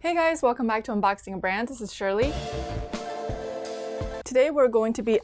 Hey guys, welcome back to Unboxing a Brand. This is Shirley. Today we're going to be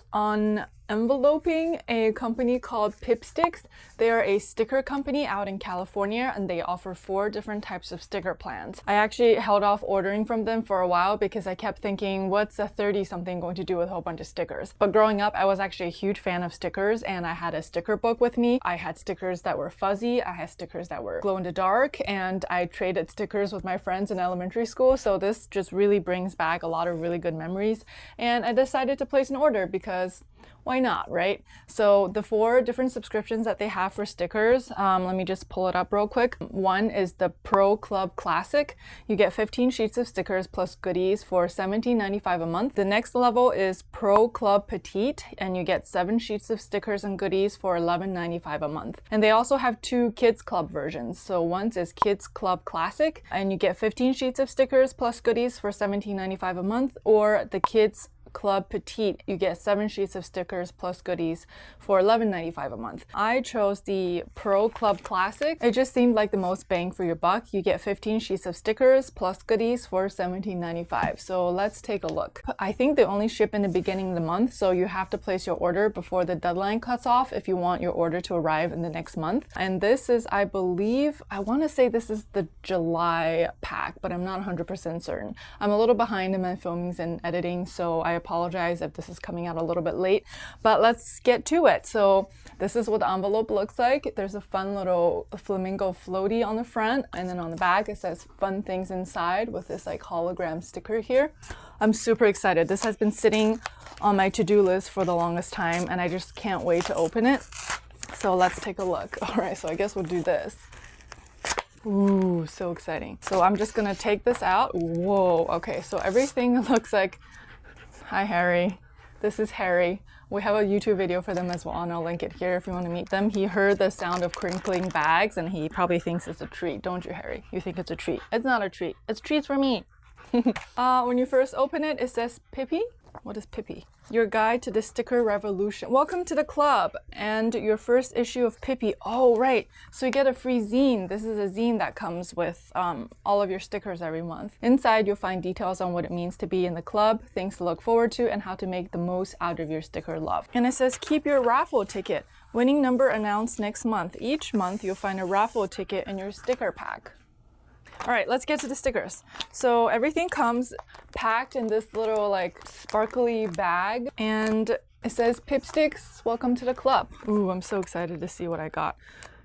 enveloping a company called Pipsticks. They are a sticker company out in California and they offer 4 different types of sticker plans. I actually held off ordering from them for a while because I kept thinking, what's a 30-something going to do with a whole bunch of stickers? But growing up, I was actually a huge fan of stickers and I had a sticker book with me. I had stickers that were fuzzy, I had stickers that were glow in the dark, and I traded stickers with my friends in elementary school. So this just really brings back a lot of really good memories. And I decided to place an order because why not, right? So the 4 different subscriptions that they have for stickers, let me just pull it up real quick. One is the Pro Club Classic. You get 15 sheets of stickers plus goodies for $17.95 a month. The next level is Pro Club Petite, and you get 7 sheets of stickers and goodies for $11.95 a month. And they also have 2 Kids Club versions. So one is Kids Club Classic, and you get 15 sheets of stickers plus goodies for $17.95 a month, or the Kids Club Petite, you get 7 sheets of stickers plus goodies for $11.95 a month. I chose the Pro Club Classic. It just seemed like the most bang for your buck. You get 15 sheets of stickers plus goodies for $17.95. So let's take a look. I think they only ship in the beginning of the month, so you have to place your order before the deadline cuts off if you want your order to arrive in the next month. And this is, I believe, I want to say this is the July pack, but I'm not 100% certain. I'm a little behind in my filmings and editing, so I apologize if this is coming out a little bit late, but let's get to it. So this is what the envelope looks like. There's a fun little flamingo floaty on the front, and then on the back it says fun things inside with this like hologram sticker here. I'm super excited. This has been sitting on my to-do list for the longest time and I just can't wait to open it. So let's take a look. All right, so I guess we'll do this. Ooh, so exciting. So I'm just gonna take this out. Whoa, okay, so everything looks like, hi Harry, this is Harry. We have a YouTube video for them as well, and I'll link it here if you want to meet them. He heard the sound of crinkling bags and he probably thinks it's a treat, don't you, Harry? You think it's a treat. It's not a treat, it's treats for me. When you first open it, it says Pippi. What is Pippi? Your guide to the sticker revolution. Welcome to the club and your first issue of Pippi. Oh, right. So you get a free zine. This is a zine that comes with all of your stickers every month. Inside, you'll find details on what it means to be in the club, things to look forward to, and how to make the most out of your sticker love. And it says, keep your raffle ticket. Winning number announced next month. Each month, you'll find a raffle ticket in your sticker pack. All right, let's get to the stickers. So everything comes packed in this little like sparkly bag, and it says Pipsticks, welcome to the club. Ooh, I'm so excited to see what I got.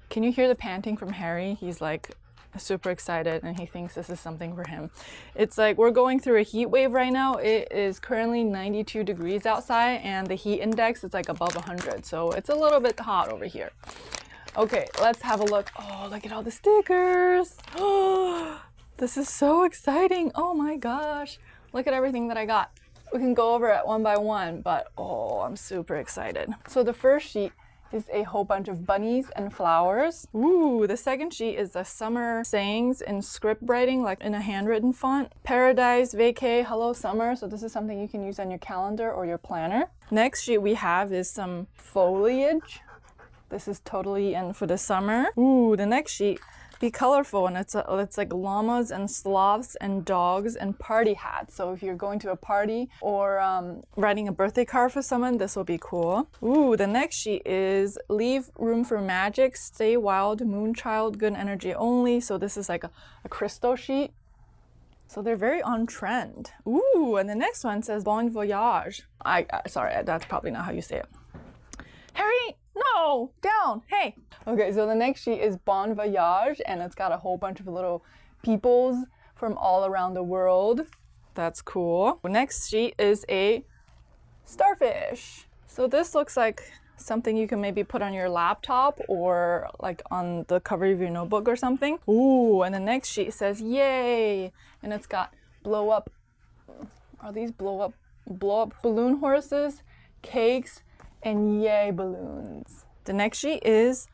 Can you hear the panting from Harry? He's like super excited and he thinks this is something for him. It's like we're going through a heat wave right now. It is currently 92 degrees outside and the heat index is like above 100. So it's a little bit hot over here. Okay, let's have a look. Oh, look at all the stickers. Oh, this is so exciting. Oh my gosh. Look at everything that I got. We can go over it one by one, but oh, I'm super excited. So the first sheet is a whole bunch of bunnies and flowers. Ooh, the second sheet is the summer sayings in script writing, like in a handwritten font. Paradise, vacay, hello summer. So this is something you can use on your calendar or your planner. Next sheet we have is some foliage. This is totally in for the summer. Ooh, the next sheet, be colorful, and it's like llamas and sloths and dogs and party hats. So if you're going to a party or writing a birthday card for someone, this will be cool. Ooh, the next sheet is leave room for magic, stay wild, moonchild, good energy only. So this is like a crystal sheet. So they're very on trend. Ooh, and the next one says bon voyage. Sorry, that's probably not how you say it. Harry! No, down, hey. Okay, so the next sheet is Bon Voyage, and it's got a whole bunch of little peoples from all around the world. That's cool. The next sheet is a starfish. So this looks like something you can maybe put on your laptop or like on the cover of your notebook or something. Ooh, and the next sheet says yay, and it's got blow up. Are these blow up balloon horses, cakes, and yay balloons. The next sheet is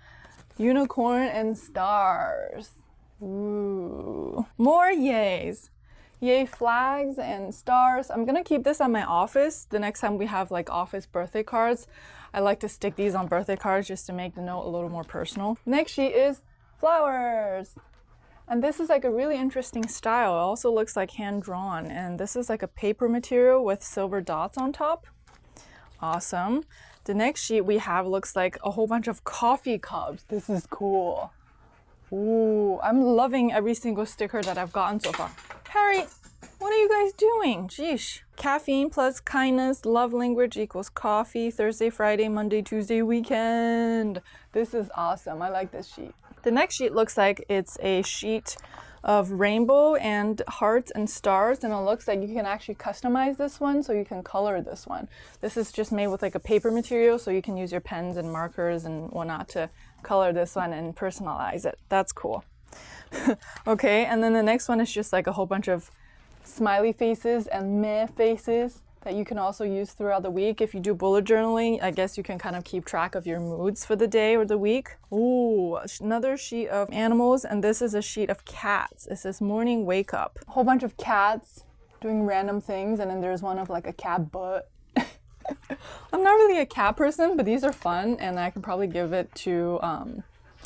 unicorn and stars. Ooh, more yays. Yay flags and stars. I'm gonna keep this at my office. The next time we have like office birthday cards, I like to stick these on birthday cards just to make the note a little more personal. Next sheet is flowers. And this is like a really interesting style. It also looks like hand-drawn, and this is like a paper material with silver dots on top. Awesome. The next sheet we have looks like a whole bunch of coffee cups. This is cool. Ooh, I'm loving every single sticker that I've gotten so far. Harry, what are you guys doing? Sheesh. Caffeine plus kindness, love language equals coffee, Thursday, Friday, Monday, Tuesday, weekend. This is awesome. I like this sheet. The next sheet looks like it's a sheet of rainbow and hearts and stars, and it looks like you can actually customize this one, so you can color this one. This is just made with like a paper material, so you can use your pens and markers and whatnot to color this one and personalize it. That's cool. Okay, and then the next one is just like a whole bunch of smiley faces and meh faces that you can also use throughout the week. If you do bullet journaling, I guess you can kind of keep track of your moods for the day or the week. Ooh, another sheet of animals, and this is a sheet of cats. It says morning wake up. A whole bunch of cats doing random things, and then there's one of like a cat butt. I'm not really a cat person, but these are fun, and I could probably give it to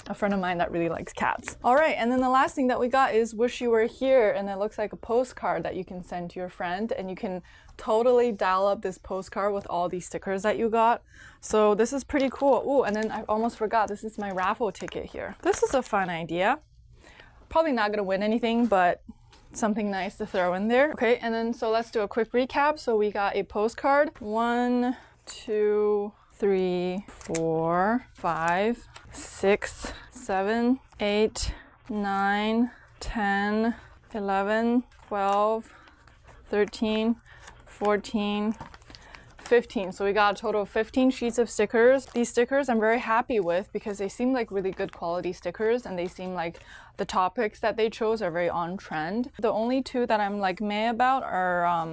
a friend of mine that really likes cats. All right, and then the last thing that we got is Wish You Were Here, and it looks like a postcard that you can send to your friend, and you can totally dial up this postcard with all these stickers that you got. So this is pretty cool. Ooh, and then I almost forgot, this is my raffle ticket here. This is a fun idea. Probably not gonna win anything, but something nice to throw in there. Okay, and then so let's do a quick recap. So we got a postcard. 1, 2, 3, 4, 5, 6, 7, 8, 9, 10, 11, 12, 13, 14, 15. So we got a total of 15 sheets of stickers. These stickers I'm very happy with because they seem like really good quality stickers, and they seem like the topics that they chose are very on trend. The only two that I'm like meh about are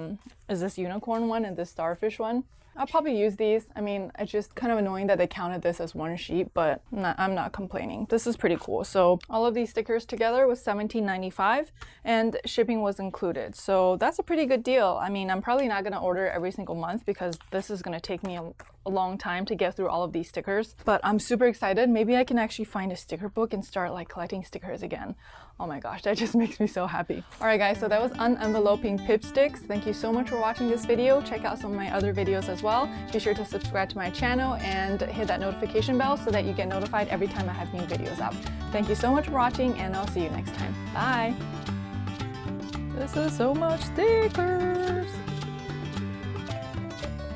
is this unicorn one and this starfish one. I'll probably use these. I mean, it's just kind of annoying that they counted this as one sheet, but I'm not complaining. This is pretty cool. So all of these stickers together was $17.95, and shipping was included. So that's a pretty good deal. I mean, I'm probably not gonna order every single month because this is gonna take me a long time to get through all of these stickers, but I'm super excited. Maybe I can actually find a sticker book and start like collecting stickers again. Oh my gosh, that just makes me so happy. All right guys, so that was unenveloping Pipsticks. Thank you so much for watching this video. Check out some of my other videos as well. Be sure to subscribe to my channel and hit that notification bell so that you get notified every time I have new videos up. Thank you so much for watching, and I'll see you next time. Bye. This is so much stickers.